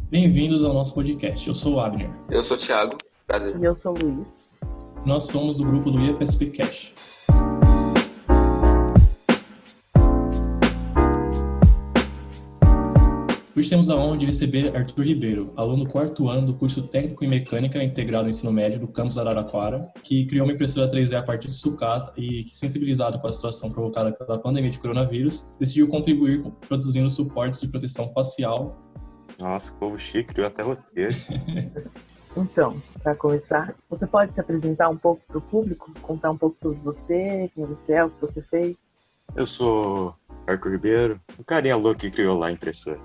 Bem-vindos ao nosso podcast. Eu sou o Abner. Eu sou o Thiago, prazer. E eu sou o Luiz. Nós somos do grupo do IFSP Cash. Hoje temos a honra de receber Arthur Ribeiro, aluno do quarto ano do curso Técnico em Mecânica integrado no ensino médio do campus Araraquara, que criou uma impressora 3D a partir de sucata e que, sensibilizado com a situação provocada pela pandemia de coronavírus, decidiu contribuir produzindo suportes de proteção facial. Nossa, que povo chique, criou até roteiro. Então, para começar, você pode se apresentar um pouco para o público, contar um pouco sobre você, quem você é, o que você fez? Eu sou Arthur Ribeiro, o carinha louco que criou lá a impressora.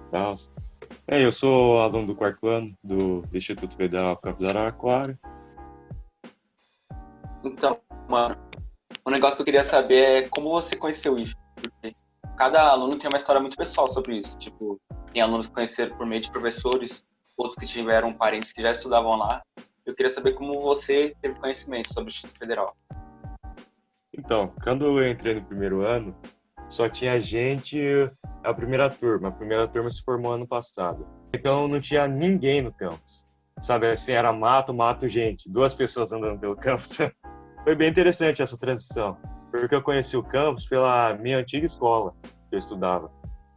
Eu sou aluno do quarto ano do Instituto Federal Campus Araraquara. Então, mano, um negócio que eu queria saber é como você conheceu isso. Porque cada aluno tem uma história muito pessoal sobre isso. Tipo, tem alunos que conheceram por meio de professores, outros que tiveram parentes que já estudavam lá. Eu queria saber como você teve conhecimento sobre o Instituto Federal. Então, quando eu entrei no primeiro ano, só tinha gente, a primeira turma se formou ano passado. Então não tinha ninguém no campus. Sabe, assim, era mato, gente, 2 pessoas andando pelo campus. Foi bem interessante essa transição, porque eu conheci o campus pela minha antiga escola que eu estudava.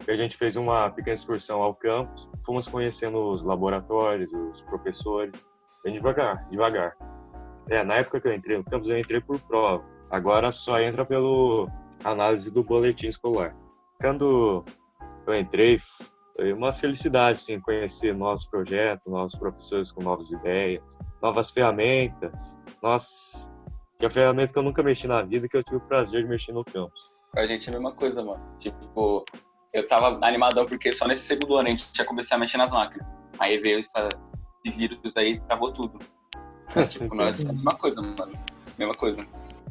A gente fez uma pequena excursão ao campus, fomos conhecendo os laboratórios, os professores, bem devagar. Na época que eu entrei no campus, eu entrei por prova. Agora só entra pelo análise do boletim escolar. Quando eu entrei, foi uma felicidade, assim, conhecer novos projetos, novos professores com novas ideias, novas ferramentas. Nossa, que é a ferramenta que eu nunca mexi na vida, que eu tive o prazer de mexer no campus. Com a gente é a mesma coisa, mano. Tipo, eu tava animadão porque só nesse segundo ano a gente já começou a mexer nas máquinas. Aí veio esse vírus aí, travou tudo. Tipo, nós é a mesma coisa, mano. Mesma coisa.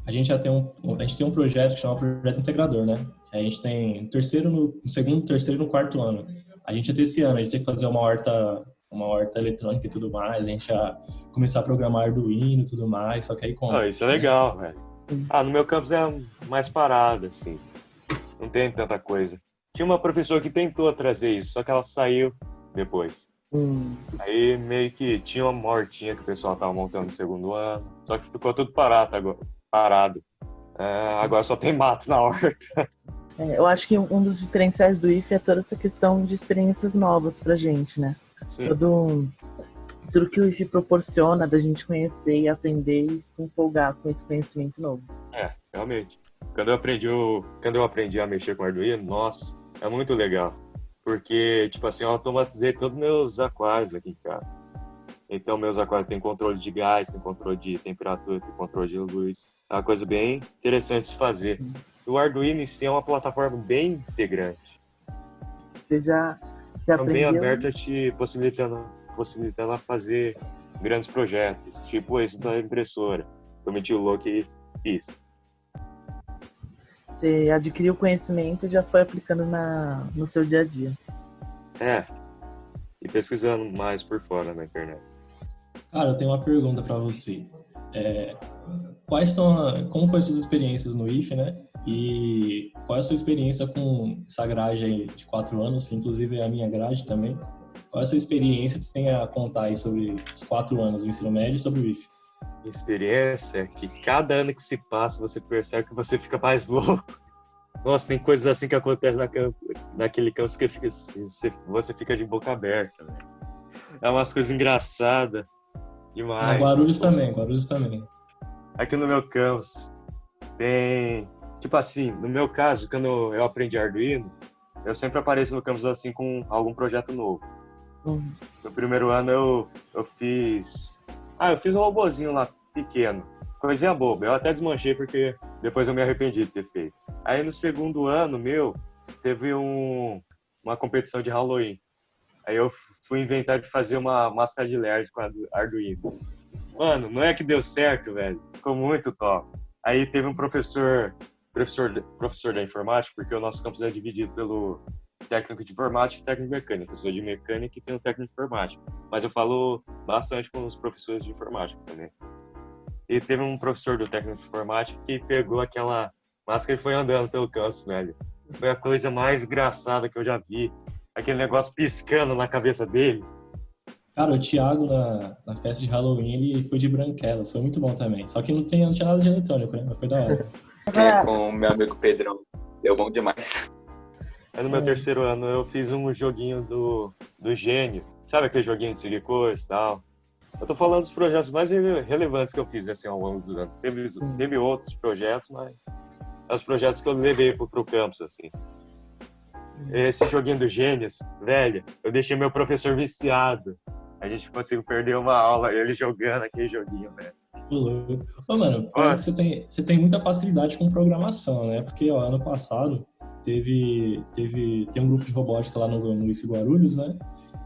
A gente tem um projeto que chama Projeto Integrador, né? A gente tem no segundo, terceiro e no quarto ano. A gente até esse ano, a gente tem que fazer uma horta eletrônica e tudo mais, a gente ia começar a programar Arduino e tudo mais, só que aí como? Isso é legal, velho. No meu campus é mais parado, assim. Não tem tanta coisa. Tinha uma professora que tentou trazer isso, só que ela saiu depois. Aí meio que tinha uma hortinha que o pessoal tava montando no segundo ano, só que ficou tudo parado agora. Agora só tem mato na horta. Eu acho que um dos diferenciais do IF é toda essa questão de experiências novas pra gente, né? Sim. Tudo que o IF proporciona da gente conhecer e aprender e se empolgar com esse conhecimento novo. Realmente. Quando eu aprendi a mexer com Arduino, nossa, é muito legal. Porque, tipo assim, eu automatizei todos os meus aquários aqui em casa. Então, meus aquários têm controle de gás, tem controle de temperatura, tem controle de luz. É uma coisa bem interessante de se fazer. O Arduino em si é uma plataforma bem integrante. Você já aprendeu? Bem aberta, te possibilitando a fazer grandes projetos, tipo esse da impressora. Eu meti o louco e fiz. Você adquiriu conhecimento e já foi aplicando no seu dia a dia. E pesquisando mais por fora na internet. Cara, eu tenho uma pergunta para você. Como foi suas experiências no IF, né? E qual é a sua experiência com essa grade aí de 4 anos, que inclusive é a minha grade também? Qual é a sua experiência que você tem a contar aí sobre os 4 anos do ensino médio e sobre o IF? Minha experiência é que cada ano que se passa, você percebe que você fica mais louco. Nossa, tem coisas assim que acontecem naquele campus que você fica de boca aberta, velho. É umas coisas engraçadas demais. Guarulhos também. Aqui no meu campus tem... Tipo assim, no meu caso, quando eu aprendi Arduino, eu sempre apareço no campus assim com algum projeto novo. No primeiro ano eu fiz... eu fiz um robozinho lá, pequeno. Coisinha boba. Eu até desmanchei porque depois eu me arrependi de ter feito. Aí no segundo ano teve uma competição de Halloween. Aí eu fui inventar de fazer uma máscara de LED com Arduino. Mano, não é que deu certo, velho. Ficou muito top. Aí teve um professor da informática, porque o nosso campus é dividido pelo técnico de informática e técnico de mecânica. Eu sou de mecânica e tenho técnico de informática. Mas eu falo bastante com os professores de informática também. E teve um professor do técnico de informática que pegou aquela máscara e foi andando pelo campus, velho. Foi a coisa mais engraçada que eu já vi. Aquele negócio piscando na cabeça dele. Cara, o Thiago, na festa de Halloween, ele foi de branquelas. Foi muito bom também. Só que não tinha nada de eletrônico, né? Mas foi da hora. Com o meu amigo Pedrão. Deu bom demais. Aí no meu terceiro ano eu fiz um joguinho do Gênio. Sabe aquele joguinho de seguir cores e tal? Eu tô falando dos projetos mais relevantes que eu fiz assim, ao longo dos anos. Teve outros projetos, mas é os projetos que eu levei pro campus, assim. Esse joguinho do Gênios, velho, eu deixei meu professor viciado. A gente conseguiu perder uma aula, ele jogando aquele joguinho, velho. Ô, mano, parece que você tem muita facilidade com programação, né? Porque, ó, ano passado tem um grupo de robótica lá no IF Guarulhos, né?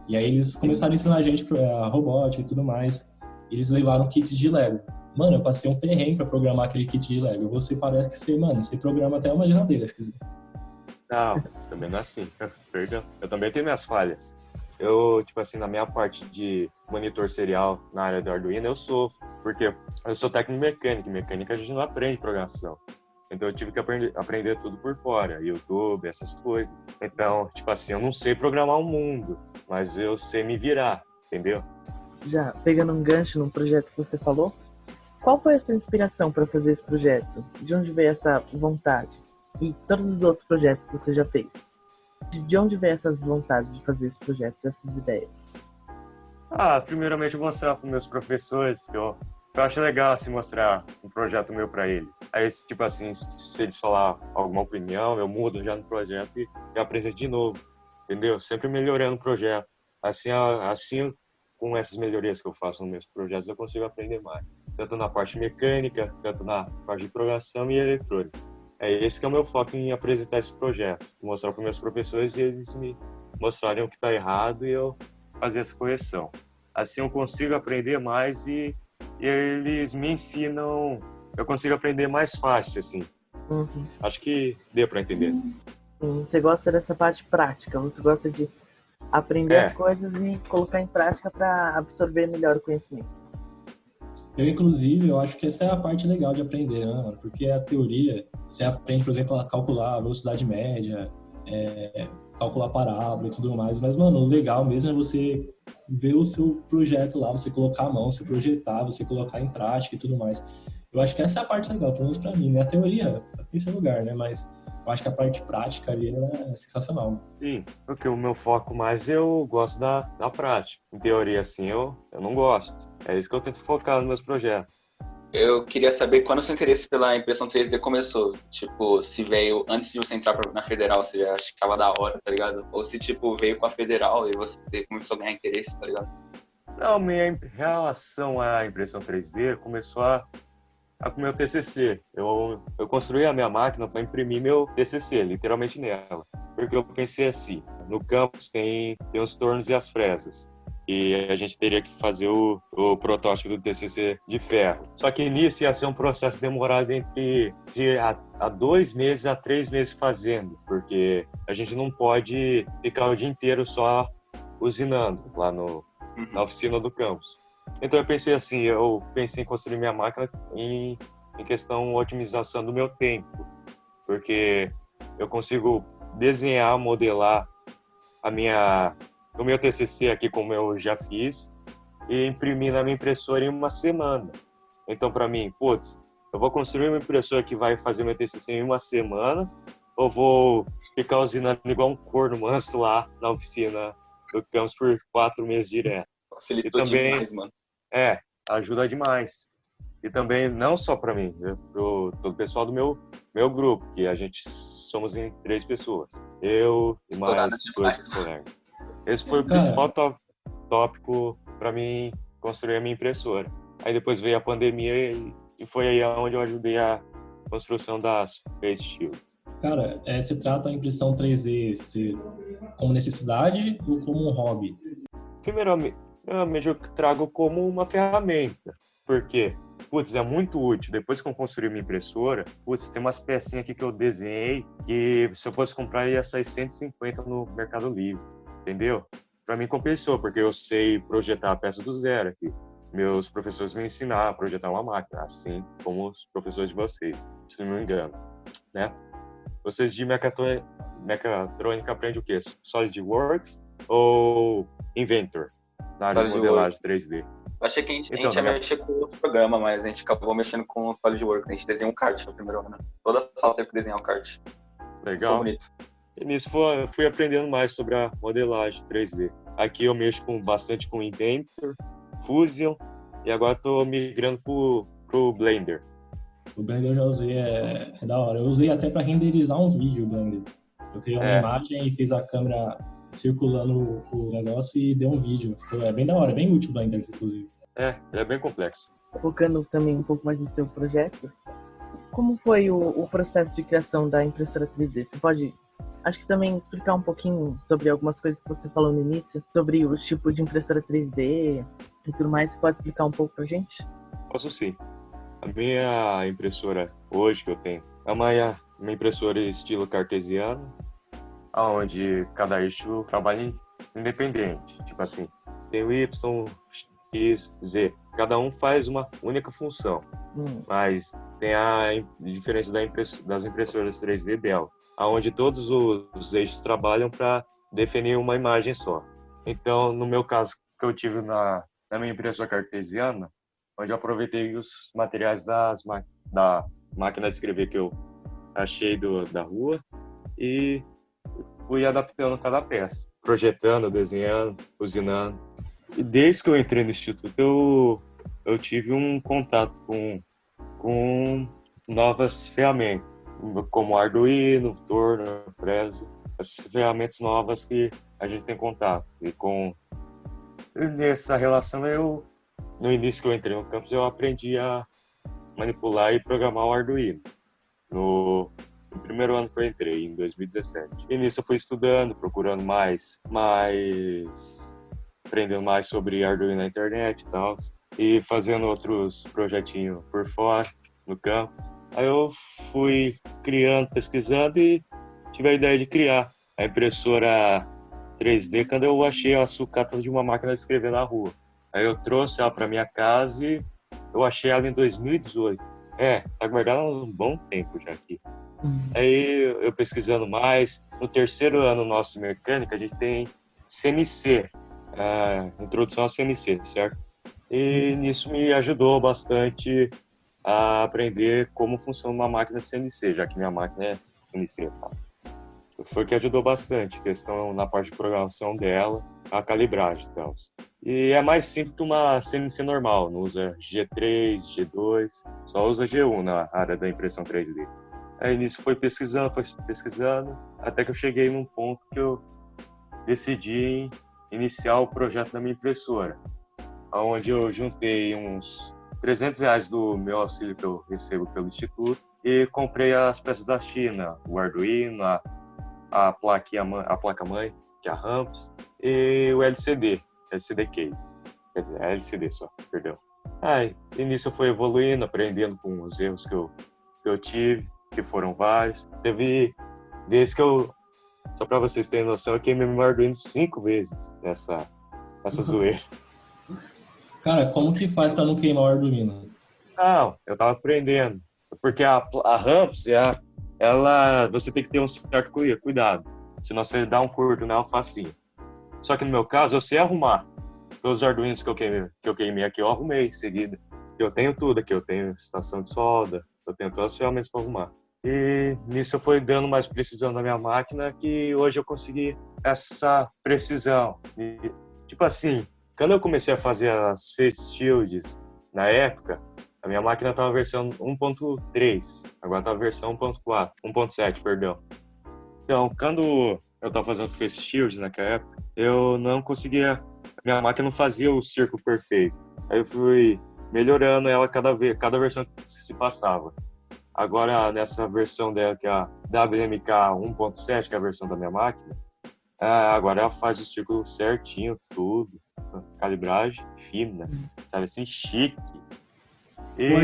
E aí eles começaram a ensinar a gente a robótica e tudo mais. Eles levaram kit de Lego. Mano, eu passei um perrengue pra programar aquele kit de Lego. Você parece que você programa até uma geladeira, se quiser. Não, também não é assim. Perdão. Eu também tenho minhas falhas. Eu, tipo assim, na minha parte de monitor serial na área do Arduino, eu sofro. Porque eu sou técnico mecânico. Em mecânica a gente não aprende programação. Então eu tive que aprender tudo por fora. YouTube, essas coisas. Então, tipo assim, eu não sei programar o mundo. Mas eu sei me virar, entendeu? Já pegando um gancho no projeto que você falou, qual foi a sua inspiração para fazer esse projeto? De onde veio essa vontade? E todos os outros projetos que você já fez? De onde veio essas vontades de fazer esses projetos, essas ideias? Primeiramente eu vou mostrar para meus professores que eu acho legal assim mostrar um projeto meu para eles. Aí, tipo assim, se eles falar alguma opinião, eu mudo já no projeto e apresento de novo, entendeu? Sempre melhorando o projeto. Assim, com essas melhorias que eu faço nos meus projetos, eu consigo aprender mais. Tanto na parte mecânica, tanto na parte de programação e eletrônica. É esse que é o meu foco em apresentar esse projeto. Mostrar para meus professores e eles me mostrarem o que está errado e eu fazer essa correção. Assim eu consigo aprender mais e eles me ensinam, eu consigo aprender mais fácil, assim. Uhum. Acho que deu para entender. Sim, você gosta dessa parte prática, você gosta de aprender as coisas e colocar em prática para absorver melhor o conhecimento. Inclusive, eu acho que essa é a parte legal de aprender, né, mano? Porque a teoria, você aprende, por exemplo, a calcular a velocidade média, calcular parábola e tudo mais. Mas, mano, o legal mesmo é você ver o seu projeto lá, você colocar a mão, você projetar, você colocar em prática e tudo mais. Eu acho que essa é a parte legal, pelo menos pra mim, né? A teoria tem seu lugar, né? Mas eu acho que a parte prática ali é sensacional. Sim, porque o meu foco mais eu gosto da prática. Em teoria, assim, eu não gosto. É isso que eu tento focar nos meus projetos. Eu queria saber quando o seu interesse pela impressão 3D começou. Tipo, se veio antes de você entrar na Federal, você já achava da hora, tá ligado? Ou se, tipo, veio com a Federal e você começou a ganhar interesse, tá ligado? Não, minha relação à impressão 3D começou com o meu TCC. Eu construí a minha máquina para imprimir meu TCC, literalmente nela. Porque eu pensei assim, no campus tem os tornos e as fresas. E a gente teria que fazer o protótipo do TCC de ferro. Só que nisso ia ser um processo demorado entre 2 meses a 3 meses fazendo, porque a gente não pode ficar o dia inteiro só usinando lá na oficina do campus. Então eu pensei em construir minha máquina em questão de otimização do meu tempo, porque eu consigo desenhar, modelar o meu TCC aqui como eu já fiz e imprimir na minha impressora em uma semana. Então para mim, eu vou construir uma impressora que vai fazer meu TCC em uma semana ou vou ficar usinando igual um corno manso lá na oficina do campus por 4 meses direto. Facilitou demais, mano. Ajuda demais. E também, não só para mim, pro todo o pessoal do meu grupo, que a gente somos em 3 pessoas. Eu e mais 2 colegas. Esse foi o principal tópico para mim construir a minha impressora. Aí depois veio a pandemia e foi aí onde eu ajudei a construção das Face Shields. Cara, você trata a impressão 3D como necessidade ou como um hobby? Primeiramente, eu trago como uma ferramenta, porque, é muito útil. Depois que eu construí minha impressora, tem umas pecinhas aqui que eu desenhei que se eu fosse comprar ia sair 150 no Mercado Livre, entendeu? Para mim compensou, porque eu sei projetar a peça do zero aqui. Meus professores me ensinaram a projetar uma máquina, assim como os professores de vocês, se não me engano, né? Vocês de mecatrônica aprendem o quê? SolidWorks ou Inventor? na área de modelagem 3D. Eu achei que a gente Então, ia mexer com outro programa, mas a gente acabou mexendo com o SolidWorks. A gente desenhou um kart no primeiro ano. Toda a sala teve que desenhar um kart. Legal. Ficou bonito. E nisso fui aprendendo mais sobre a modelagem 3D. Aqui eu mexo bastante com Inventor, Fusion, e agora estou migrando pro Blender. O Blender eu já usei, é da hora. Eu usei até para renderizar um vídeo, o Blender. Eu criei uma imagem e fiz a câmera circulando o negócio e deu um vídeo. É bem da hora, bem útil o Blender, inclusive. É bem complexo. Focando também um pouco mais no seu projeto, como foi o processo de criação da impressora 3D? Você pode, acho que também explicar um pouquinho sobre algumas coisas que você falou no início, sobre os tipos de impressora 3D e tudo mais. Você pode explicar um pouco pra gente? Posso sim. A minha impressora hoje que eu tenho é uma impressora estilo cartesiano, onde cada eixo trabalha independente. Tipo assim, tem o Y, X, Z. Cada um faz uma única função. Mas tem a diferença das impressoras 3D dela, onde todos os eixos trabalham para definir uma imagem só. Então, no meu caso, que eu tive na minha impressora cartesiana, onde eu aproveitei os materiais da máquina de escrever que eu achei da rua e fui adaptando cada peça, projetando, desenhando, usinando. E desde que eu entrei no instituto, eu tive um contato com novas ferramentas, como Arduino, Torno, Fresno, essas ferramentas novas que a gente tem contato. E nessa relação, no início que eu entrei no campus, eu aprendi a manipular e programar o Arduino. No primeiro ano que eu entrei, em 2017. E nisso eu fui estudando, procurando aprendendo mais sobre Arduino na internet e tal, e fazendo outros projetinhos por fora, no campo. Aí eu fui criando, pesquisando e tive a ideia de criar a impressora 3D quando eu achei a sucata de uma máquina de escrever na rua. Aí eu trouxe ela para minha casa e eu achei ela em 2018. Tá guardada há um bom tempo já aqui. Aí eu pesquisando mais, no terceiro ano nosso de mecânica, a gente tem CNC, introdução a CNC, certo? E nisso me ajudou bastante a aprender como funciona uma máquina CNC, já que minha máquina é CNC. Tá? Foi que ajudou bastante, questão na parte de programação dela, a calibragem e tal. E é mais simples que uma CNC normal, não usa G3, G2, só usa G1 na área da impressão 3D. Aí nisso foi pesquisando, até que eu cheguei num ponto que eu decidi iniciar o projeto da minha impressora, onde eu juntei uns R$300 do meu auxílio que eu recebo pelo Instituto e comprei as peças da China, o Arduino, a placa-mãe, que é a Ramps, e o LCD Case. Quer dizer, é LCD só, perdão. E nisso eu fui evoluindo, aprendendo com os erros que eu tive, que foram vários. Teve vezes que só para vocês terem noção, eu queimei meu Arduino 5 vezes nessa zoeira. Cara, como que faz para não queimar o Arduino? Não, eu tava aprendendo. Porque a Ramps, você tem que ter um certo cuidado. Senão você dá um curto nela facinho. Só que no meu caso, eu sei arrumar. Todos os Arduinos que eu queimei aqui, eu arrumei em seguida. Eu tenho tudo aqui, eu tenho estação de solda, eu tenho todas as ferramentas para arrumar. E nisso eu fui dando mais precisão na minha máquina, que hoje eu consegui essa precisão. E, tipo assim, quando eu comecei a fazer as face shields na época, a minha máquina estava versão 1.3, agora está versão 1.4, 1.7, perdão. Então, quando eu estava fazendo face shields naquela época, eu não conseguia, minha máquina não fazia o círculo perfeito. Aí eu fui melhorando ela cada versão que se passava. Agora, nessa versão dela, que é a WMK 1.7, que é a versão da minha máquina, agora ela faz o círculo certinho, tudo, calibragem fina, sabe assim, chique. E... Ô,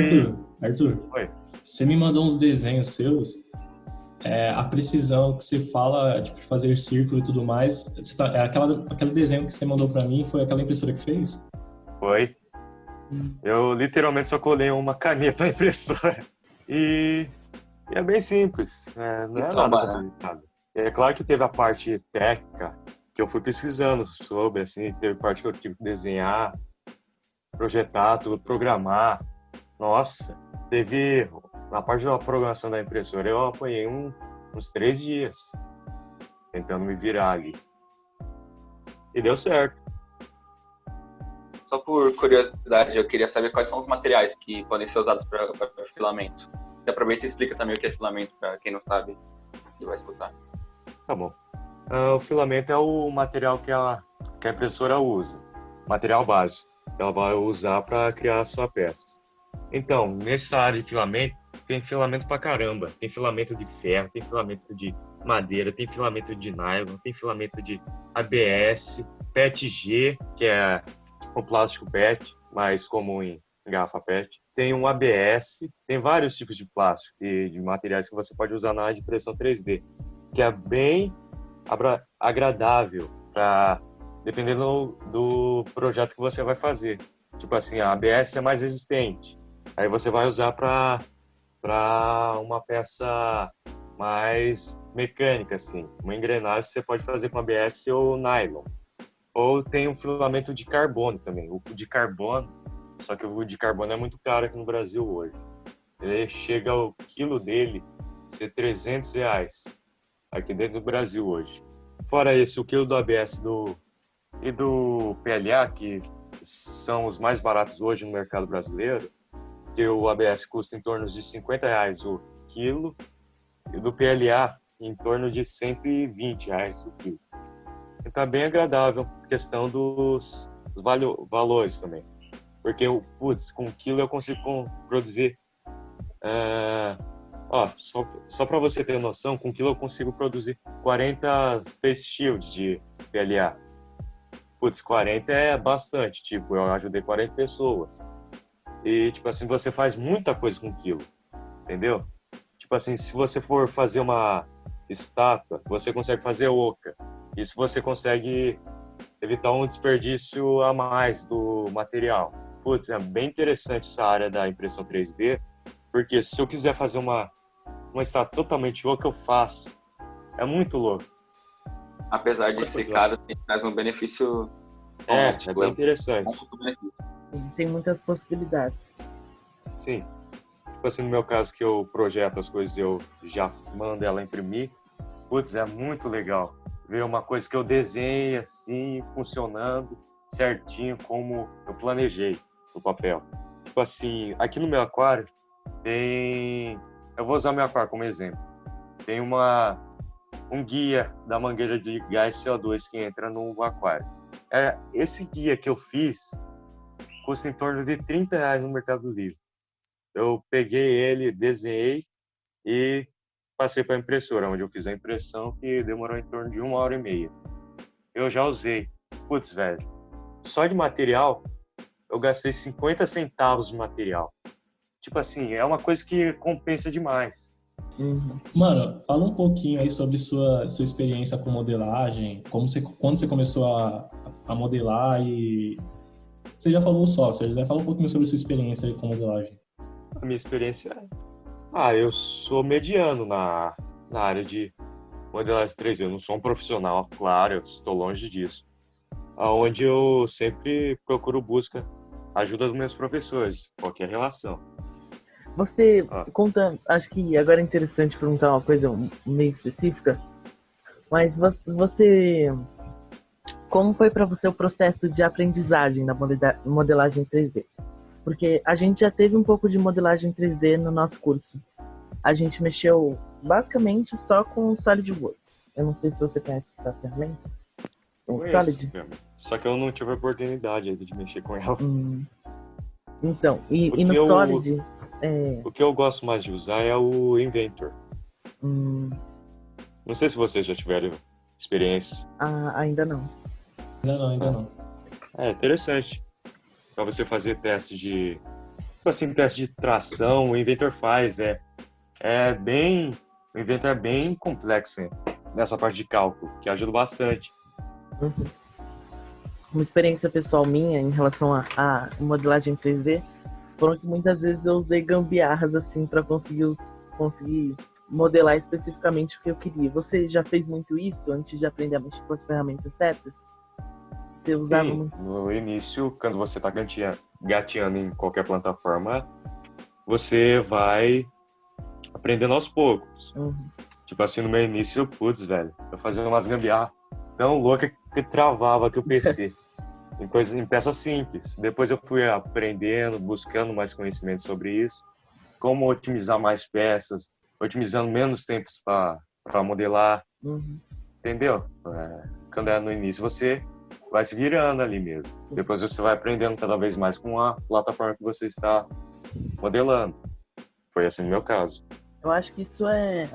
Arthur, Oi. Você me mandou uns desenhos seus, a precisão que você fala, tipo, de fazer círculo e tudo mais, aquele desenho que você mandou pra mim, foi aquela impressora que fez? Foi. Eu literalmente só colei uma caneta na impressora. E é bem simples, não é nada complicado. É claro que teve a parte técnica, que eu fui pesquisando sobre, assim, teve parte que eu tive que desenhar, projetar, tudo, programar. Nossa, teve, na parte da programação da impressora, eu apanhei uns 3 dias tentando me virar ali. E deu certo. Só por curiosidade, eu queria saber quais são os materiais que podem ser usados para filamento. Você aproveita e explica também o que é filamento para quem não sabe e vai escutar. Tá bom. O filamento é o material que a impressora usa, material básico, que ela vai usar para criar a sua peça. Então, nessa área de filamento, tem filamento pra caramba. Tem filamento de ferro, tem filamento de madeira, tem filamento de nylon, tem filamento de ABS, PETG, que é o plástico PET, mais comum em garrafa PET. Tem um ABS, tem vários tipos de plástico e de materiais que você pode usar na área de impressão 3D, que é bem agradável, dependendo do projeto que você vai fazer. Tipo assim, a ABS é mais resistente. Aí você vai usar para uma peça mais mecânica, assim. Uma engrenagem você pode fazer com ABS ou nylon. Ou tem um filamento de carbono também. O de carbono, só que o de carbono é muito caro aqui no Brasil hoje. Ele chega ao quilo dele ser R$300 aqui dentro do Brasil hoje. Fora esse, o quilo do ABS e do PLA, que são os mais baratos hoje no mercado brasileiro, que o ABS custa em torno de R$50 o quilo, e do PLA em torno de R$120 o quilo. Então é bem agradável a questão dos valores também. Porque, com um quilo eu consigo produzir... só para você ter noção, com um quilo eu consigo produzir 40 face shields de PLA. 40 é bastante, tipo, eu ajudei 40 pessoas. E, tipo assim, você faz muita coisa com um quilo, entendeu? Tipo assim, se você for fazer uma estátua, você consegue fazer oca. Isso você consegue evitar um desperdício a mais do material. É bem interessante essa área da impressão 3D, porque se eu quiser fazer uma estátua totalmente igual que eu faço, é muito louco. Apesar de ser caro, tem mais um benefício. É bem interessante. Tem muitas possibilidades. Sim. Tipo assim, no meu caso, que eu projeto as coisas, eu já mando ela imprimir. É muito legal ver uma coisa que eu desenhei assim, funcionando certinho como eu planejei no papel. Tipo assim, aqui no meu aquário tem... Eu vou usar meu aquário como exemplo. Tem um guia da mangueira de gás CO2 que entra no aquário. Esse guia que eu fiz custa em torno de R$30 no Mercado Livre. Eu peguei ele, desenhei e passei para a impressora, onde eu fiz a impressão, que demorou em torno de 1h30. Eu já usei. Velho, só de material, eu gastei 50 centavos de material. Tipo assim, é uma coisa que compensa demais. Mano, fala um pouquinho aí sobre sua experiência com modelagem, quando você começou a modelar e... Você já falou o software, já fala um pouquinho sobre sua experiência aí com modelagem. A minha experiência eu sou mediano na área de modelagem 3D. Eu não sou um profissional, claro, eu estou longe disso. Onde eu sempre buscar ajuda dos meus professores, qualquer relação. Você conta, acho que agora é interessante perguntar uma coisa meio específica, mas você, como foi para você o processo de aprendizagem da modelagem 3D? Porque a gente já teve um pouco de modelagem 3D no nosso curso. A gente mexeu basicamente só com o SolidWorks. Eu não sei se você conhece essa ferramenta. O Solid. Só que eu não tive a oportunidade ainda de mexer com ela. Então, e no Solid... O que eu gosto mais de usar é o Inventor. Não sei se vocês já tiveram experiência. Ainda não. Ainda não. É interessante. Para você fazer teste de... Tipo assim, teste de tração, o Inventor faz. O Inventor é bem complexo, hein, nessa parte de cálculo, que ajuda bastante. Uma experiência pessoal minha em relação a modelagem 3D foram que muitas vezes eu usei gambiarras assim para conseguir modelar especificamente o que eu queria. Você já fez muito isso antes de aprender a mexer com as ferramentas certas? Você usava Sim, muito? no início, quando você está gateando em qualquer plataforma, você vai aprendendo aos poucos. Uhum. Tipo assim, no meu início, putz, velho, eu fazia umas gambiarra tão louca que travava que o PC. Em peças simples. Depois eu fui aprendendo, buscando mais conhecimento sobre isso, como otimizar mais peças, otimizando menos tempos para modelar, Uhum. entendeu? Quando é no início, você vai se virando ali mesmo. Depois você vai aprendendo cada vez mais com a plataforma que você está modelando. Foi assim no meu caso. Eu acho que isso é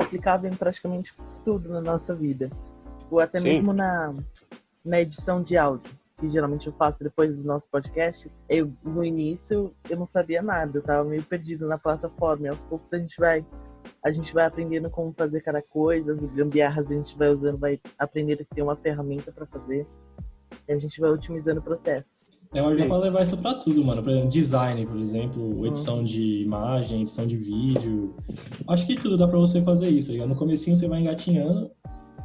aplicável em praticamente tudo na nossa vida. Tipo, até Sim, mesmo na edição de áudio, que geralmente eu faço depois dos nossos podcasts. No início, eu não sabia nada, eu tava meio perdido na plataforma. E aos poucos a gente vai aprendendo como fazer cada coisa, as gambiarras a gente vai usando, vai aprendendo que tem uma ferramenta para fazer. E a gente vai otimizando o processo. Mas dá pra levar isso pra tudo, mano. Por exemplo, design, por exemplo, edição de imagem, edição de vídeo. Acho que tudo dá pra você fazer isso. Tá? No comecinho você vai engatinhando,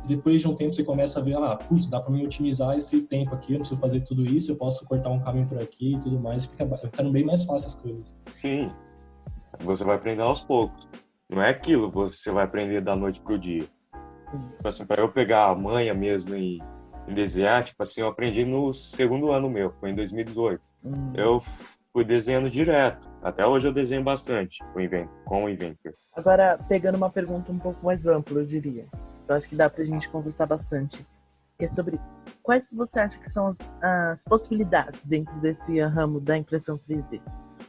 e depois de um tempo você começa a ver, putz, dá pra mim otimizar esse tempo aqui, eu não preciso fazer tudo isso, eu posso cortar um caminho por aqui e tudo mais, vai ficando bem mais fácil as coisas. sim. Você vai aprender aos poucos. Não é aquilo que você vai aprender da noite pro dia. Tipo assim, para eu pegar a manha mesmo em desenhar, tipo assim, eu aprendi no segundo ano meu, foi em 2018. Eu fui desenhando direto. Até hoje eu desenho bastante com o Inventor. Agora, pegando uma pergunta um pouco mais ampla, eu diria. Eu acho que dá pra gente conversar bastante. Que é sobre quais você acha que são as possibilidades dentro desse ramo da impressão 3D?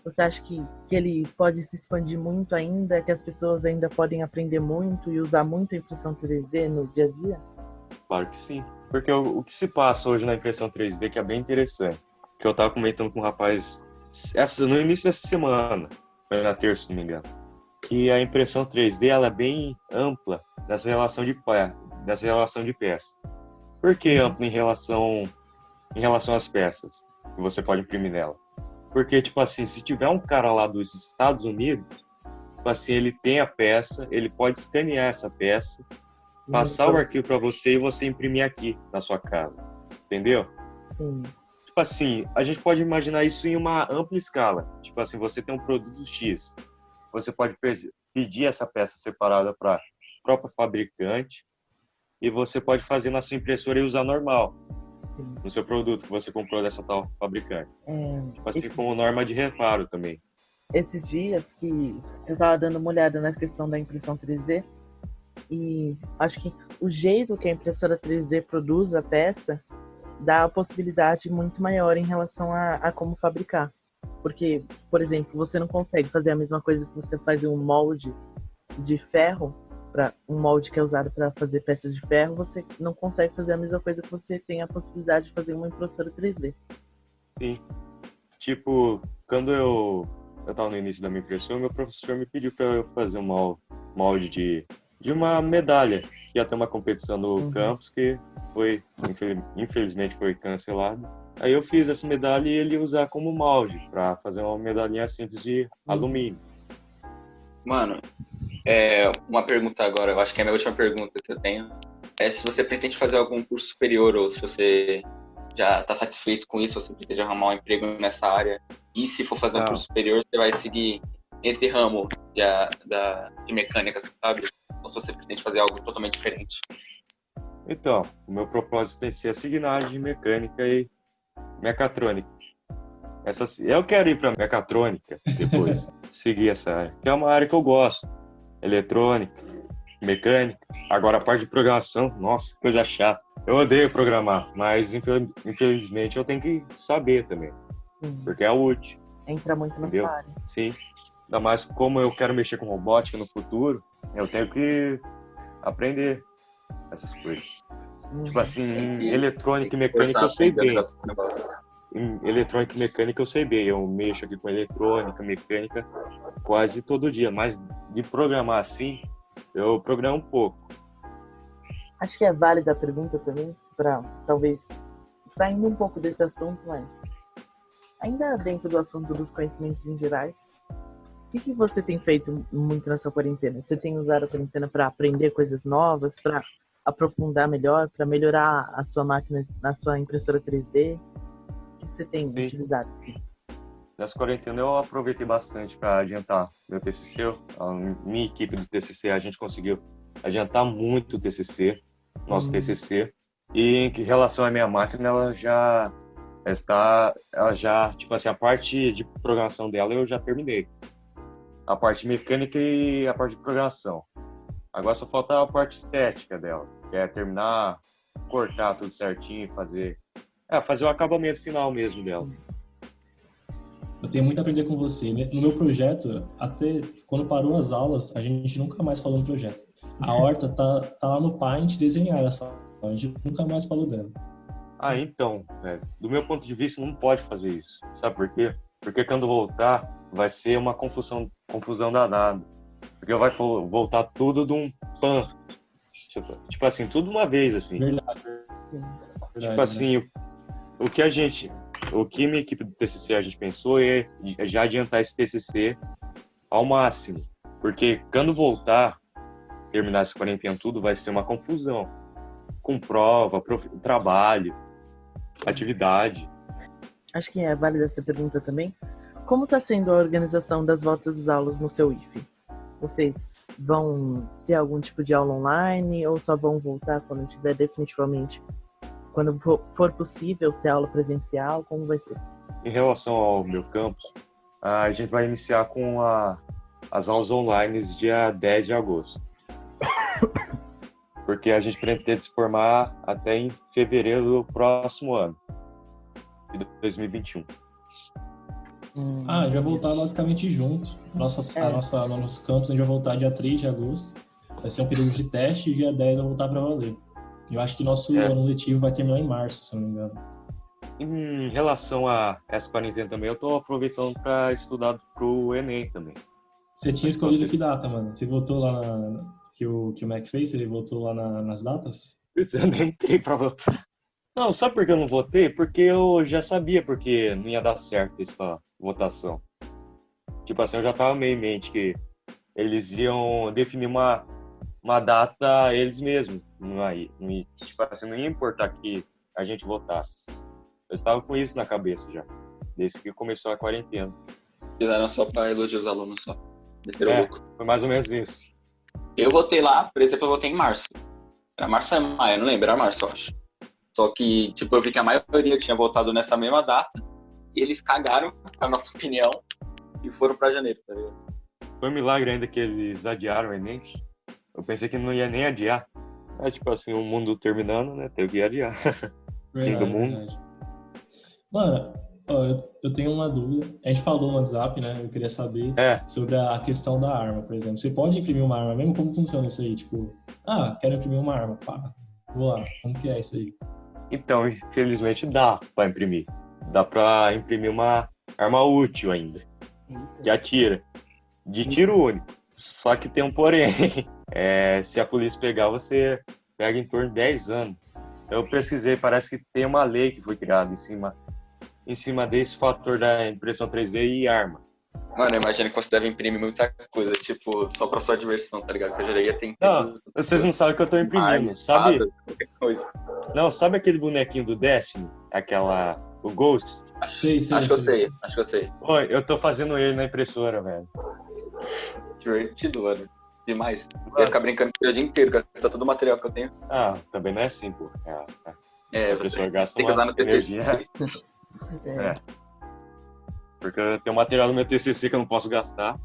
Você acha que ele pode se expandir muito ainda, que as pessoas ainda podem aprender muito e usar muito a impressão 3D no dia a dia? Claro que sim. Porque o que se passa hoje na impressão 3D que é bem interessante, que eu estava comentando com um rapaz no início dessa semana, foi na terça, se não me engano, que a impressão 3D ela é bem ampla nessa relação de peças. Por que ampla em relação às peças que você pode imprimir nela? Porque, tipo assim, se tiver um cara lá dos Estados Unidos, tipo assim, ele tem a peça, ele pode escanear essa peça, passar o arquivo para você e você imprimir aqui na sua casa. Entendeu? Sim. Tipo assim, a gente pode imaginar isso em uma ampla escala. Tipo assim, você tem um produto X, você pode pedir essa peça separada para o próprio fabricante e você pode fazer na sua impressora e usar normal. Sim. No seu produto que você comprou dessa tal fabricante. Tipo assim, como norma de reparo também. Esses dias que eu tava dando uma olhada na questão da impressão 3D e acho que o jeito que a impressora 3D produz a peça dá a possibilidade muito maior em relação a como fabricar. Porque, por exemplo, você não consegue fazer a mesma coisa que você faz em um molde de ferro, um molde que é usado para fazer peças de ferro, você não consegue fazer a mesma coisa que você tem a possibilidade de fazer uma impressora 3D. Sim. Tipo, quando eu estava no início da minha impressão, meu professor me pediu para eu fazer um molde de uma medalha, que ia ter uma competição no campus que infelizmente foi cancelado. Aí eu fiz essa medalha e ele ia usar como molde para fazer uma medalhinha simples de alumínio. Mano, uma pergunta agora, eu acho que é a minha última pergunta que eu tenho, é se você pretende fazer algum curso superior ou se você já está satisfeito com isso, você pretende arrumar um emprego nessa área, e se for fazer um curso superior, você vai seguir esse ramo de mecânica, sabe? Ou se você pretende fazer algo totalmente diferente? Então, o meu propósito tem que ser seguir na área de mecânica e mecatrônica. Eu quero ir para mecatrônica depois, seguir essa área, que é uma área que eu gosto. Eletrônica, mecânica. Agora a parte de programação, nossa, coisa chata. Eu odeio programar, mas infelizmente eu tenho que saber também, porque é útil. Entra muito na sua área. Sim. Ainda mais como eu quero mexer com robótica no futuro, eu tenho que aprender essas coisas. Tipo assim, em eletrônica e mecânica eu sei bem. Em eletrônica e mecânica eu sei bem. Eu mexo aqui com eletrônica, mecânica quase todo dia. Mas de programar assim, eu programo um pouco. Acho que é válida a pergunta também, para talvez saindo um pouco desse assunto, mas ainda dentro do assunto dos conhecimentos em gerais. que você tem feito muito nessa quarentena? Você tem usado a quarentena para aprender coisas novas, para aprofundar melhor, para melhorar a sua máquina, a sua impressora 3D? O que você tem utilizado? Assim? Nessa quarentena eu aproveitei bastante para adiantar meu TCC. A minha equipe do TCC, a gente conseguiu adiantar muito o TCC, nosso TCC. E em relação à minha máquina, ela já, tipo assim, a parte de programação dela eu já terminei. A parte mecânica e a parte de programação. Agora só falta a parte estética dela, que é terminar, cortar tudo certinho, fazer o acabamento final mesmo dela. Eu tenho muito a aprender com você. No meu projeto, até quando parou as aulas, a gente nunca mais falou no projeto. A horta tá lá no Paint desenhada só. A gente nunca mais falou dela. Então, velho, do meu ponto de vista, não pode fazer isso. Sabe por quê? Porque quando voltar, vai ser uma confusão danada. Porque vai voltar tudo de um pan. Tipo assim, tudo uma vez, assim. Verdade. Tipo assim, o que minha equipe do TCC a gente pensou é já adiantar esse TCC ao máximo. Porque quando voltar, terminar essa quarentena tudo, vai ser uma confusão. Com prova, trabalho, atividade. Acho que é válida essa pergunta também. Como está sendo a organização das voltas às aulas no seu IFE? Vocês vão ter algum tipo de aula online ou só vão voltar quando tiver definitivamente, quando for possível ter aula presencial? Como vai ser? Em relação ao meu campus, a gente vai iniciar com as aulas online dia 10 de agosto. Porque a gente pretende se formar até em fevereiro do próximo ano, de 2021. A gente vai voltar basicamente junto. Nosso campus a gente vai voltar dia 3 de agosto. Vai ser um período de teste e dia 10 vai voltar para valer. Eu acho que nosso ano letivo vai terminar em março, se não me engano. Em relação a essa quarentena também, eu tô aproveitando para estudar pro Enem também. Você tinha escolhido que data, mano? Você votou lá que o Mac fez? Você votou lá nas datas? Eu nem entrei pra votar. Não, sabe por que eu não votei? Porque eu já sabia porque não ia dar certo essa votação. Tipo assim, eu já tava meio em mente que eles iam definir uma data eles mesmos. Tipo assim, não ia importar que a gente votasse. Eu estava com isso na cabeça já, desde que começou a quarentena. Fizeram só pra elogiar os alunos só. Foi mais ou menos isso. Eu votei lá, por exemplo, eu votei em março. Era março ou maio, não lembro, era março, eu acho. Só que, tipo, eu vi que a maioria tinha votado nessa mesma data e eles cagaram a nossa opinião e foram pra janeiro, tá ligado? Foi um milagre ainda que eles adiaram o Enem. Eu pensei que não ia nem adiar. Tipo assim, o mundo terminando, né? Teve que adiar. Fim do mundo. Verdade. Mano, eu tenho uma dúvida. A gente falou no WhatsApp, né? Eu queria saber sobre a questão da arma, por exemplo. Você pode imprimir uma arma mesmo? Como funciona isso aí? Tipo, quero imprimir uma arma. Pá, vou lá. Como que é isso aí? Então, infelizmente dá pra imprimir. Dá pra imprimir uma arma útil ainda. Que atira. De tiro único. Só que tem um porém. Se a polícia pegar, você pega em torno de 10 anos. Eu pesquisei, parece que tem uma lei que foi criada em cima desse fator da impressão 3D e arma. Mano, eu imagino que você deve imprimir muita coisa, tipo, só pra sua diversão, tá ligado? Que eu já ia ter... Não, vocês não sabem o que eu tô imprimindo, sabe? Qualquer coisa. Não, sabe aquele bonequinho do Destiny? O Ghost? Acho que eu sei. Oi, eu tô fazendo ele na impressora, velho. Divertido, mano. Demais. Eu ia ficar brincando com ele o dia inteiro, gastar todo o material que eu tenho. Também não é assim, pô. A impressora gasta tem que usar no energia. Porque eu tenho material no meu TCC que eu não posso gastar.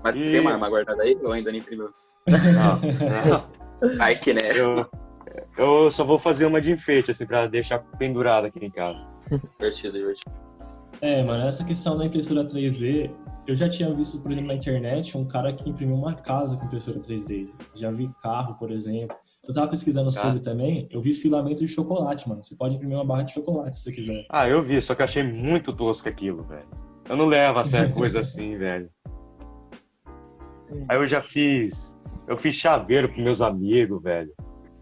Mas tem uma arma guardada aí ou ainda nem imprimiu? Não. Ai que né. Eu só vou fazer uma de enfeite, assim, pra deixar pendurada aqui em casa. Divertido. Mano, essa questão da impressora 3D, eu já tinha visto, por exemplo, na internet, um cara que imprimiu uma casa com impressora 3D. Já vi carro, por exemplo. Eu tava pesquisando sobre também, eu vi filamento de chocolate, mano. Você pode imprimir uma barra de chocolate se você quiser. Eu vi, só que eu achei muito tosco aquilo, velho. Eu não levo a sério coisa assim, velho. Aí eu fiz chaveiro pros meus amigos, velho.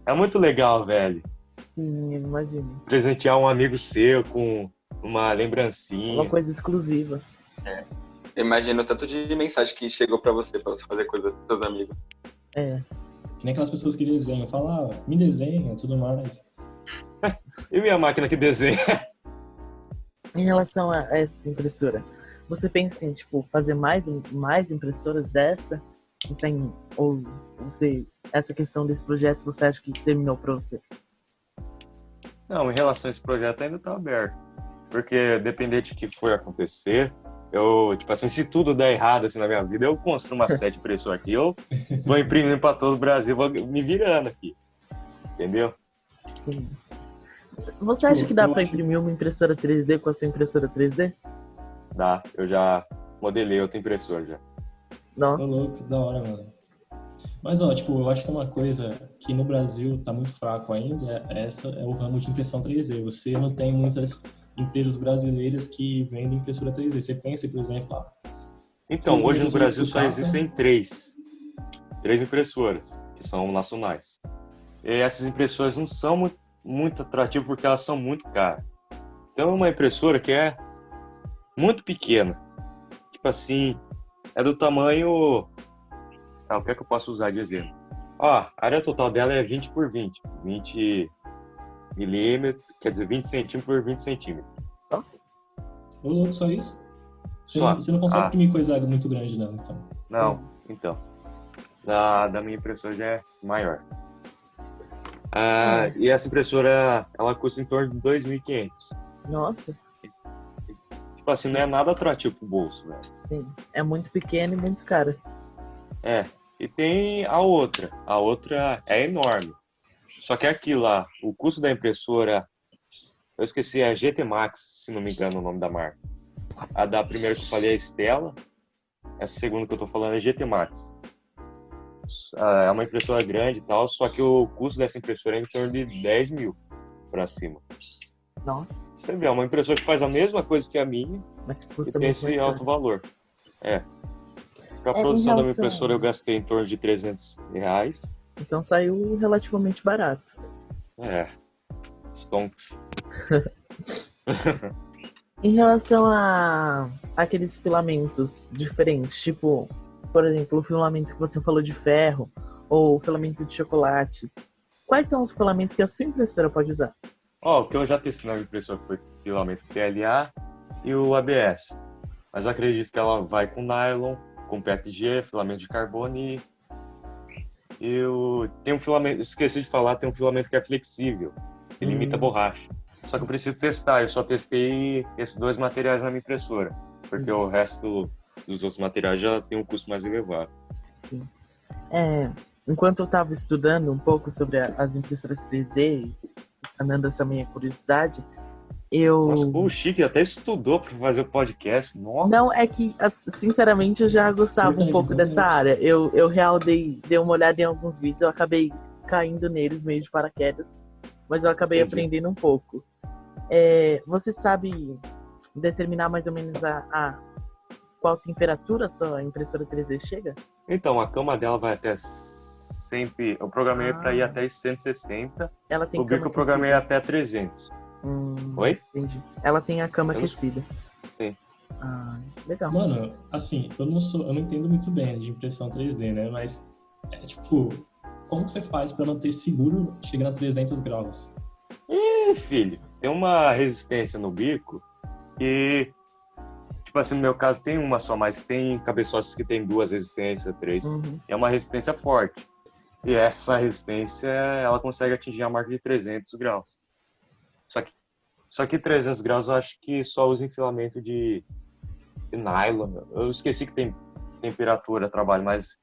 É muito legal, velho. Sim, eu imagino. Presentear um amigo seu com uma lembrancinha. Uma coisa exclusiva. Eu imagino o tanto de mensagem que chegou pra você fazer coisa com seus amigos. É. Que nem aquelas pessoas que desenham. Falam, me desenha, tudo mais. E minha máquina que desenha? Em relação a essa impressora, você pensa em, tipo, fazer mais impressoras dessa? Ou essa questão desse projeto você acha que terminou pra você? Não, em relação a esse projeto ainda tá aberto. Porque dependente do que for acontecer, eu, tipo assim, se tudo der errado assim na minha vida, eu construo uma 7 impressoras aqui, eu vou imprimindo pra todo o Brasil, vou me virando aqui. Entendeu? Sim. Você acha que dá pra imprimir uma impressora 3D com a sua impressora 3D? Dá, eu já modelei outra impressora já. Não. Ô, louco, que da hora, mano. Mas, ó, tipo, eu acho que é uma coisa que no Brasil tá muito fraco ainda, é o ramo de impressão 3D. Você não tem muitas empresas brasileiras que vendem impressora 3D. Você pensa, por exemplo, Então, hoje no Brasil só sucata. existem três impressoras, que são nacionais. E essas impressoras não são muito atrativas porque elas são muito caras. Então, é uma impressora que é muito pequena. Tipo assim, é do tamanho... o que é que eu posso usar de exemplo? Ó, a área total dela é 20 por 20. 20 milímetros, quer dizer, 20 centímetros por 20 centímetros. Ô, louco, só isso? Só. Você não consegue imprimir coisa muito grande, não, então. Não, então. Da minha impressora já é maior. E essa impressora, ela custa em torno de 2.500. Nossa. Tipo assim, não é nada atrativo pro bolso, velho. Sim. É muito pequena e muito cara. É. E tem a outra. A outra é enorme. Só que aqui lá, o custo da impressora, eu esqueci, é GT Max, se não me engano o nome da marca. A da primeira que eu falei é Stella. Essa segunda que eu tô falando é GT Max. É uma impressora grande e tal, só que o custo dessa impressora é em torno de 10 mil pra cima. Nossa. Você vê, é uma impressora que faz a mesma coisa que a minha Mas e custa tem muito esse mais alto caro. valor. Pra Em produção da minha relação- impressora eu gastei em torno de R$300. Então saiu relativamente barato. Stonks. Em relação a aqueles filamentos diferentes, tipo, por exemplo, o filamento que você falou de ferro ou o filamento de chocolate, quais são os filamentos que a sua impressora pode usar? O que eu já testei na minha impressora foi o filamento PLA e o ABS. Mas eu acredito que ela vai com nylon, com PETG, filamento de carbono e tem um filamento, esqueci de falar, tem um filamento que é flexível, ele imita borracha. Só que eu preciso testar, eu só testei esses dois materiais na minha impressora, porque o resto dos outros materiais já tem um custo mais elevado. Sim. Enquanto eu estava estudando um pouco sobre as impressoras 3D, sanando essa minha curiosidade, Nossa, o Chique até estudou para fazer o podcast, nossa! Não, é que, sinceramente, eu já gostava um pouco dessa área. Eu real dei uma olhada em alguns vídeos, eu acabei caindo neles meio de paraquedas, mas eu acabei aprendendo um pouco. Você sabe determinar mais ou menos a qual temperatura a sua impressora 3D chega? Então, a cama dela vai até sempre... Eu programei para ir até 160, ela tem o bico eu programei até 300. Oi? Entendi. Ela tem a cama aquecida. Sim. Legal. Mano, assim, eu não entendo muito bem de impressão 3D, né? Mas, tipo, como você faz pra manter seguro chegando a 300 graus? Filho, tem uma resistência no bico que, tipo assim, no meu caso tem uma só, mas tem cabeçotes que tem 2 resistências, 3. É uma resistência forte. E essa resistência, ela consegue atingir a marca de 300 graus. Só que 300 graus eu acho que só usa em filamento de nylon. Eu esqueci que tem temperatura trabalho, mas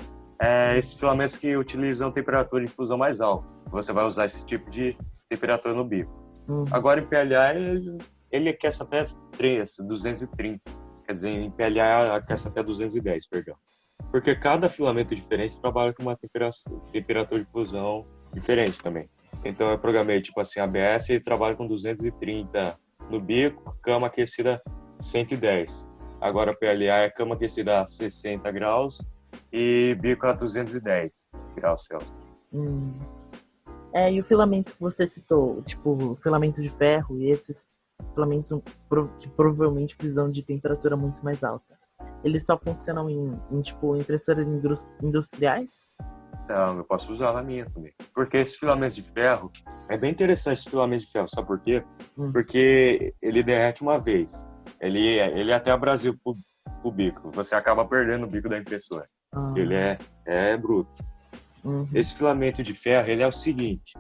esses filamentos que utilizam temperatura de fusão mais alta. Você vai usar esse tipo de temperatura no bico. Agora em PLA ele aquece até 230. Quer dizer, em PLA aquece até 210, perdão. Porque cada filamento diferente trabalha com uma temperatura de fusão diferente também. Então eu programei, tipo assim, ABS e trabalha com 230 no bico, cama aquecida 110. Agora PLA é cama aquecida a 60 graus e bico a 210 graus Celsius. E o filamento que você citou, tipo, filamento de ferro e esses filamentos que provavelmente precisam de temperatura muito mais alta. eles só funcionam tipo, impressoras industriais? Não, eu posso usar na minha também. Porque esses filamentos de ferro, é bem interessante esse filamento de ferro, sabe por quê? Porque ele derrete uma vez. Ele até abrasiva o bico. Você acaba perdendo o bico da impressora. Ele é bruto. Esse filamento de ferro, ele é o seguinte.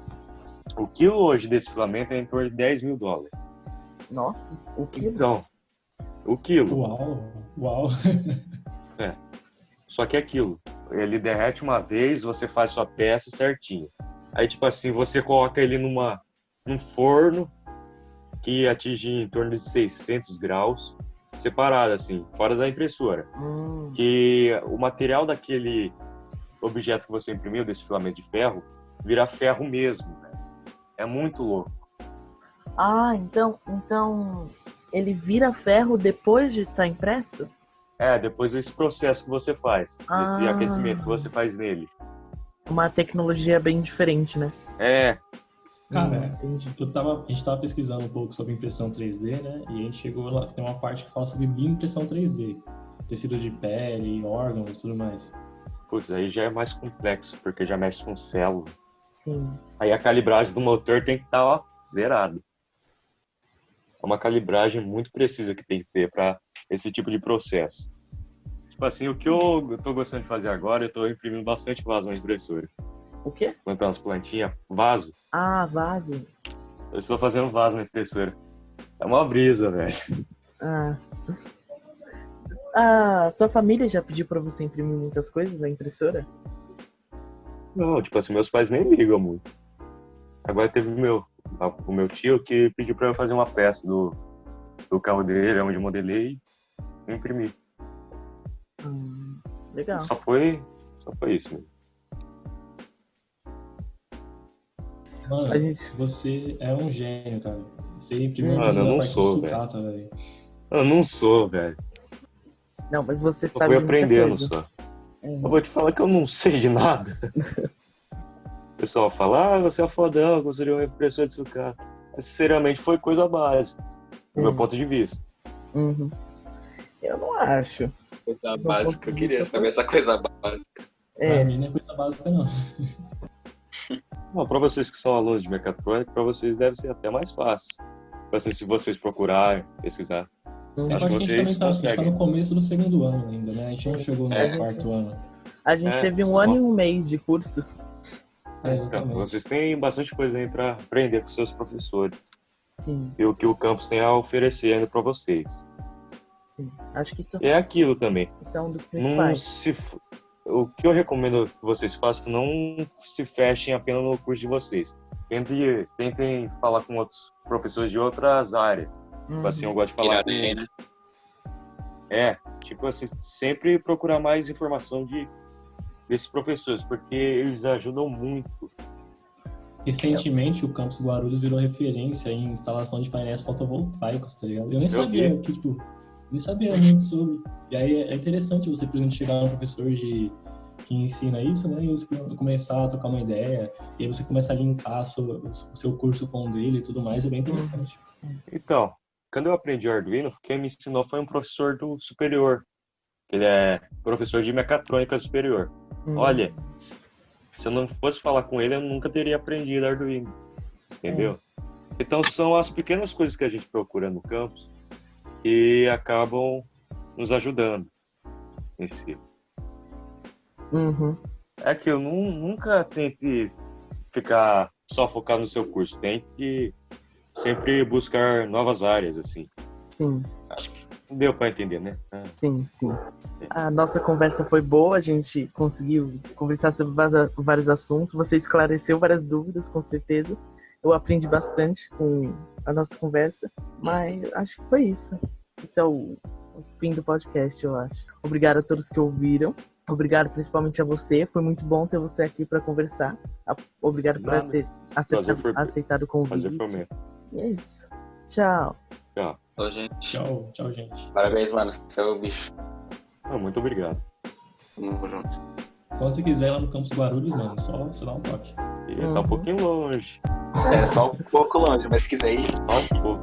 O quilo hoje desse filamento é em torno de $10.000. Nossa, o quilo? Então, o quilo. Uau. Só que é aquilo. Ele derrete uma vez, você faz sua peça certinho. Aí, tipo assim, você coloca ele num forno que atinge em torno de 600 graus, separado, assim, fora da impressora. Que o material daquele objeto que você imprimiu, desse filamento de ferro, vira ferro mesmo, né? É muito louco. Então ele vira ferro depois de estar impresso? Depois desse processo que você faz, desse aquecimento que você faz nele. Uma tecnologia bem diferente, né? Cara, a gente tava pesquisando um pouco sobre impressão 3D, né? E a gente chegou lá, tem uma parte que fala sobre bioimpressão 3D. Tecido de pele, órgãos e tudo mais. Putz, aí já é mais complexo, porque já mexe com célula. Sim. Aí a calibragem do motor tem que estar, zerada. É uma calibragem muito precisa que tem que ter para esse tipo de processo. Tipo assim, o que eu tô gostando de fazer agora, eu tô imprimindo bastante vaso na impressora. O quê? Plantar umas plantinhas, vaso. Vaso. Eu estou fazendo vaso na impressora. É uma brisa, velho. Sua família já pediu pra você imprimir muitas coisas na impressora? Não, tipo assim, meus pais nem ligam muito. Agora teve o meu tio que pediu pra eu fazer uma peça do carro dele, onde eu modelei e imprimi. Legal. Só foi isso mesmo. Mano, você é um gênio, cara. Você imprimiu Mano, eu não sou, sucata, velho. Eu não sou, velho. Não, mas você Eu sabe fui de muita aprendendo coisa. só. Eu vou te falar que eu não sei de nada. O pessoal fala, você é fodão, construiu uma impressora de sucata. Mas, sinceramente, foi coisa básica, do meu ponto de vista. Eu não acho. Coisa básica, eu queria saber essa coisa básica. Pra mim não é coisa básica, não. Não, para vocês que são alunos de mecatrônica, para vocês deve ser até mais fácil. Se vocês procurarem, pesquisar. Acho que a gente tá no começo do segundo ano ainda, né? A gente não chegou no quarto ano. A gente teve um ano e um mês de curso. Então, vocês têm bastante coisa aí para aprender com seus professores. Sim. E o que o campus tem a oferecer ainda para vocês. Sim. Acho que isso é aquilo também. Isso é um dos principais. O que eu recomendo que vocês façam, não se fechem apenas no curso de vocês. Tentem falar com outros professores de outras áreas. Tipo assim, eu gosto de falar tipo assim, sempre procurar mais informação desses professores, porque eles ajudam muito. Recentemente, o Campus Guarulhos virou referência em instalação de painéis fotovoltaicos, tá ligado? Eu nem sabia nem sabia muito sobre. E aí é interessante você, por exemplo, chegar a um professor que ensina isso, né? E você começar a trocar uma ideia, e aí você começar a linkar o seu curso com o dele e tudo mais, é bem interessante. Então, quando eu aprendi Arduino, quem me ensinou foi um professor do superior. Ele é professor de mecatrônica superior. Olha, se eu não fosse falar com ele, eu nunca teria aprendido Arduino. Entendeu? Então, são as pequenas coisas que a gente procura no campus que acabam nos ajudando em si. É que eu nunca tente ficar só focado no seu curso. Tem que sempre buscar novas áreas, assim. Sim. Acho que deu para entender, né? Sim. A nossa conversa foi boa, a gente conseguiu conversar sobre vários assuntos, você esclareceu várias dúvidas, com certeza. Eu aprendi bastante com a nossa conversa, mas acho que foi isso. Esse é o fim do podcast, eu acho. Obrigado a todos que ouviram. Obrigado principalmente a você. Foi muito bom ter você aqui para conversar. Obrigado por ter aceitado o convite. Prazer foi meu. E é isso. Tchau. Tchau, gente. Tchau, gente. Parabéns, mano. Você é o bicho. Muito obrigado. Tamo junto. Quando você quiser ir lá no Campus Guarulhos, mano, só você dá um toque. Tá um pouquinho longe. É só um pouco longe, mas se quiser ir, Só um pouco.